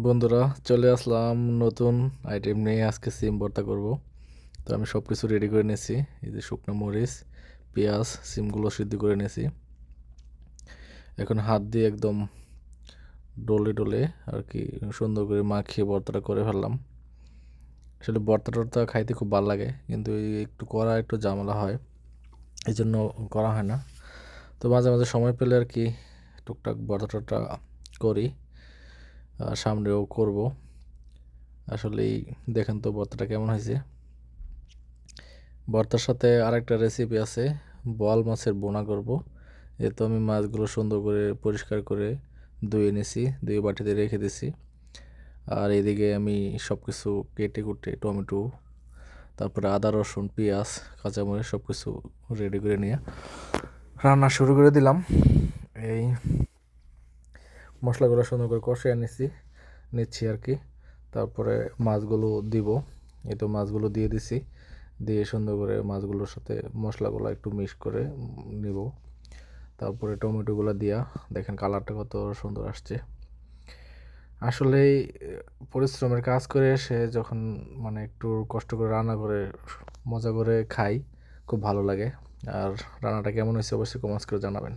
বন্ধুরা, চলে আসলাম নতুন আইটেম নিয়ে। আজকে সিম ভর্তা করব। তো আমি সব কিছু রেডি করে নিয়েছি। এই যে শুকনো মরিচ, পেঁয়াজ, সিমগুলো সিদ্ধ করে নিয়েছি। এখন হাত দিয়ে একদম ডলে ডলে আর কি সুন্দর করে মাখিয়ে ভর্তাটা করে ফেললাম। আসলে ভর্তা টর্তা খাইতে খুব ভালো লাগে, কিন্তু একটু করা একটু ঝামেলা হয়, এই জন্য করা হয় না। তো মাঝে মাঝে সময় পেলে আর কি টুকটাক ভর্তা টর্তা করি, সামনেও করব। আসলেই দেখেন তো ভর্তাটা কেমন হয়েছে। ভর্তার সাথে আরেকটা রেসিপি আছে, বোয়াল মাছের বোনা করব। এ তো আমি মাছগুলো সুন্দর করে পরিষ্কার করে ধুয়ে নিয়েছি, ধুয়ে বাটিতে রেখে দিছি। আর এদিকে আমি সব কিছু কেটে কুটে টমেটো, তারপরে আদা রসুন পেঁয়াজ কাঁচামরিচ সব কিছু রেডি করে নিয়ে রান্না শুরু করে দিলাম। এই মশলাগুলো সুন্দর করে কষিয়ে নিচ্ছি আর কি। তারপরে মাছগুলো দিব। এই তো মাছগুলো দিয়ে দিছি, দিয়ে সুন্দর করে মাছগুলোর সাথে মশলাগুলো একটু মিক্স করে নিব। তারপরে টমেটোগুলো দিয়া দেখেন কালারটা কত সুন্দর আসছে। আসলেই পরিশ্রমের কাজ করে এসে যখন মানে একটু কষ্ট করে রান্না করে মজা করে খাই, খুব ভালো লাগে। আর রান্নাটা কেমন হয়েছে অবশ্যই কমেন্টস করে জানাবেন।